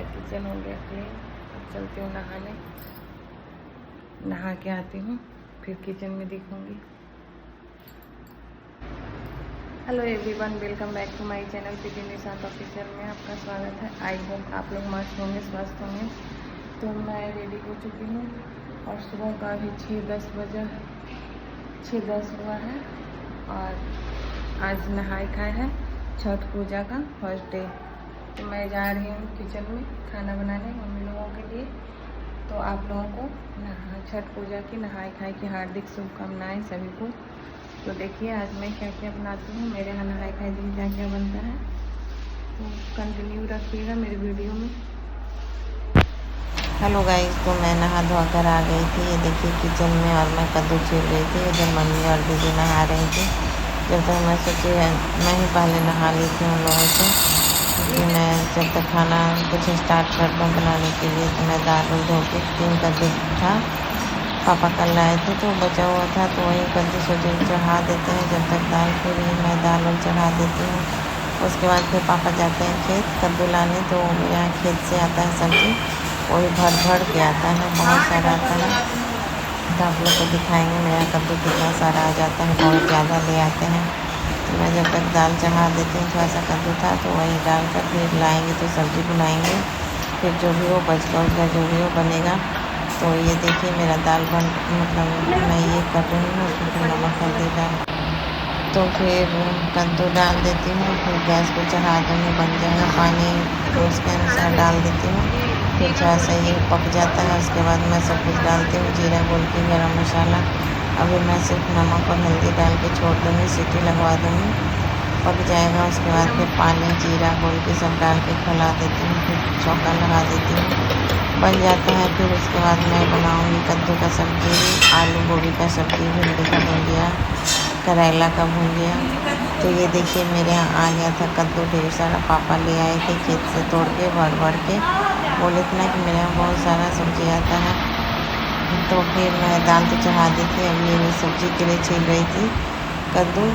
है, किचन हो गया क्लीन। अब चलती हूँ नहाने, नहा के आती हूँ, फिर किचन में दिखूँगी। Hello everyone, welcome back to my channel PT Nishant official में आपका स्वागत है। आई होप आप लोग मस्त होंगे, स्वस्थ होंगे। तो मैं रेडी हो चुकी हूँ और सुबह का अभी 6:10 बजा, 6:10 हुआ है और आज नहाए खाए हैं छठ पूजा का फर्स्ट डे। तो मैं जा रही हूँ किचन में खाना बनाने मम्मी लोगों के लिए। तो आप लोगों को छठ पूजा की नहाए खाए की हार्दिक शुभकामनाएं सभी को। तो देखिए आज मैं क्या क्या बनाती हूँ, मेरे यहाँ नहाए खाए दिन क्या क्या बनता है। तो कंटिन्यू रखिएगा मेरी वीडियो में। हेलो गाइस, तो मैं नहा धो कर आ गई थी। ये देखिए किचन में, और मैं कद्दू छील रही थी। इधर मम्मी और दीदी नहा रही थी। जब तक मैं सोची मैं ही पहले नहा ली थी उन लोगों से, क्योंकि मैं जब तक खाना कुछ स्टार्ट कर दूँ बनाने के लिए। तो मैं दाल धो के 3 कद्दू था, पापा कल लाए थे तो बचा हुआ था, तो वही कद्दू सोचे चढ़ा देते हैं जब तक दाल। फिर मैं दाल और चढ़ा देती हूँ। उसके बाद फिर पापा जाते हैं खेत कद्दू लाने। तो मेरे यहाँ खेत से आता है सब्ज़ी, वही भर भर के आता है, बहुत सारा आता है। तो आप लोग को दिखाएंगे मेरा कद्दू कितना सारा आ जाता है, बहुत ज़्यादा ले आते हैं। तो मैं जब तक दाल चढ़ा देती हूँ, थोड़ा सा कद्दू था तो वही डालकर फिर लाएंगे तो सब्ज़ी बनाएंगे। फिर जो भी हो बचका उसका जो भी हो बनेगा। तो ये देखिए मेरा दाल मतलब मैं ये कर रही हूँ, उसमें फिर नमक हल्दी डाल, तो फिर कद्दू डाल देती हूँ। फिर गैस को चढ़ा दूँगी, बन जाएगा। पानी तो उसके अनुसार डाल देती हूँ। फिर थोड़ा सा ये पक जाता है, उसके बाद मैं सब कुछ डालती हूँ, जीरा घोल के, गरम मसाला। अभी मैं सिर्फ नमक और हल्दी डाल के छोड़ दूँगी, सीटी लगवा दूँगी, पक जाएगा। उसके बाद फिर पानी जीरा घोल के सब डाल के खौला देती हूँ, फिर चौका लगा देती हूँ, बन जाता है। फिर उसके बाद मैं बनाऊँगी कद्दू का सब्ज़ी, आलू गोभी का सब्ज़ी, भिंडी का भुजिया, करेला का भुजिया। तो ये देखिए मेरे यहाँ आ गया था कद्दू ढेर सारा, पापा ले आए थे खेत से तोड़ के भर भर के। बोले थे ना कि मेरे यहाँ बहुत सारा सब्ज़ी आता है। तो फिर मैं दाल तो चढ़ा दी थी, अब ये सब्ज़ी के लिए छील रही थी कद्दू।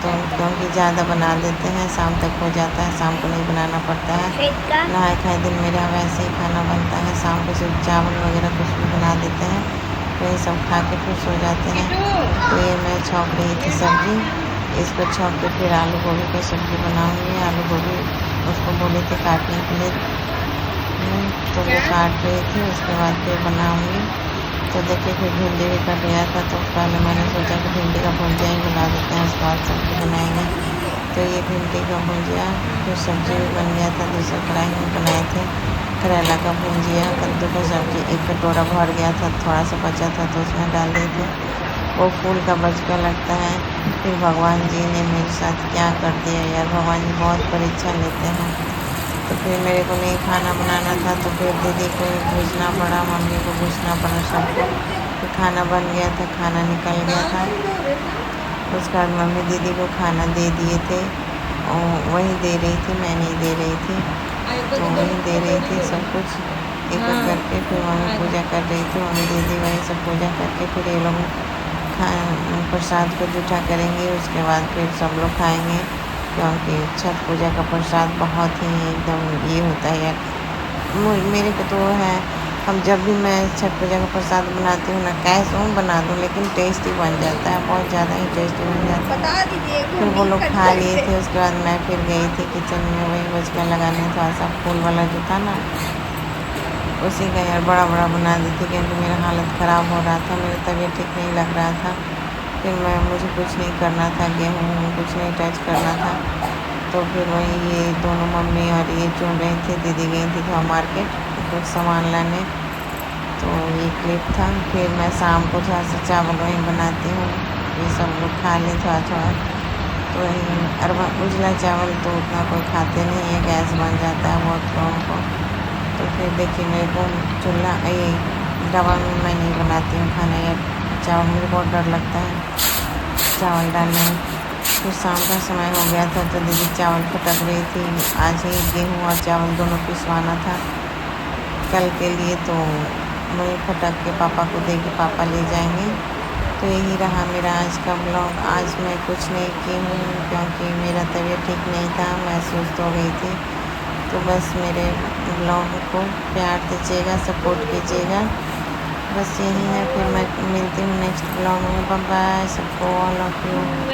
तो क्योंकि ज़्यादा बना देते हैं, शाम तक हो जाता है, शाम को नहीं बनाना पड़ता है। नहाए खाए दिन मेरे यहाँ वैसे ही खाना बनता है, शाम को सिर्फ चावल वगैरह कुछ भी बना देते हैं, तो ये सब खा के फिर सो जाते हैं। तो ये मैं छौंक रही थी सब्ज़ी, इसको छौंक के फिर आलू गोभी की सब्ज़ी बनाऊँगी। आलू गोभी उसको बोले थे काटने के लिए, तो वो काट रही थी, उसके बाद फिर बनाऊँगी। तो देखिए फिर भिंडी भी कट गया था, तो पहले मैंने सोचा कि भिंडी का भुजिया ही बना देते हैं, उसके बाद सब्ज़ी बनाएंगे। तो ये भिंडी का भुजिया, फिर सब्ज़ी भी बन गया था, दूसरे कढ़ाई में बनाए थे करेला का भुजिया, कद्दू का सब्ज़ी। एक कटोरा भर गया था, थोड़ा सा बचा था तो उसमें डाल दी थी। वो फूल का बचका लगता है। फिर भगवान जी ने मेरे साथ क्या कर दिया यार, भगवान जी बहुत परीक्षा लेते हैं। तो फिर मेरे को नहीं खाना बनाना था, तो फिर दीदी को पूछना पड़ा, मम्मी को पूछना पड़ा, सबको। फिर खाना बन गया था, खाना निकल गया था। उसके बाद मम्मी दीदी को खाना दे दिए थे, और वही दे रही थी, मैं नहीं दे रही थी, तो वही दे रही थी सब कुछ एक एक करके। फिर मम्मी पूजा कर रही थी, मम्मी दीदी वही सब पूजा करके फिर ये लोग प्रसाद को जूठा करेंगे। उसके बाद फिर सब लोग खाएंगे, क्योंकि छठ पूजा का प्रसाद बहुत ही एकदम ये होता है यार। मेरे को तो है, हम जब भी मैं छठ पूजा का प्रसाद बनाती हूँ ना, कैसे हूँ बना दूँ, लेकिन टेस्टी बन जाता है, बहुत ज़्यादा ही टेस्टी बन जाता है। फिर वो लोग खा लिए थे, उसके बाद मैं फिर गई थी किचन में, वही बचका लगाने, थोड़ा सा फूल वाला जो था ना, उसी का यार बड़ा बड़ा बना दी थी, क्योंकि मेरा हालत ख़राब हो रहा था, मेरी तबीयत ठीक नहीं लग रहा था। फिर मुझे कुछ नहीं करना था, गेहूँ कुछ नहीं टच करना था। तो फिर वही ये दोनों मम्मी और ये चुन रहे थे, दीदी गई थी थोड़ा मार्केट कुछ सामान लाने। तो ये क्लिप था। फिर मैं शाम को थोड़ा सा चावल वही बनाती हूँ, ये सब लोग खा लें थोड़ा थोड़ा। तो वही अरबा उजला चावल तो उतना कोई खाते नहीं है, गैस बन जाता है बहुत लोगों को। तो फिर देखिए मेरे को चूल्हा ये डबा में मैं नहीं बनाती हूँ खाना, या चावल मुझे बहुत डर लगता है चावल डालने में। फिर शाम का समय हो गया था, तो दीदी चावल फटक रही थी। आज ही गेहूँ और चावल दोनों पिसवाना था कल के लिए, तो वही फटक के पापा को दे के पापा ले जाएंगे। तो यही रहा मेरा आज का ब्लॉग। आज मैं कुछ नहीं की हूँ, क्योंकि मेरा तबीयत ठीक नहीं था, मैं सुस्त हो गई थी। तो बस मेरे ब्लॉग को प्यार दीजिएगा, सपोर्ट कीजिएगा। बस यही है, फिर मैं मिलती हूँ नेक्स्ट ब्लॉग में। बाय बाय सबको, ऑल ऑफ यू।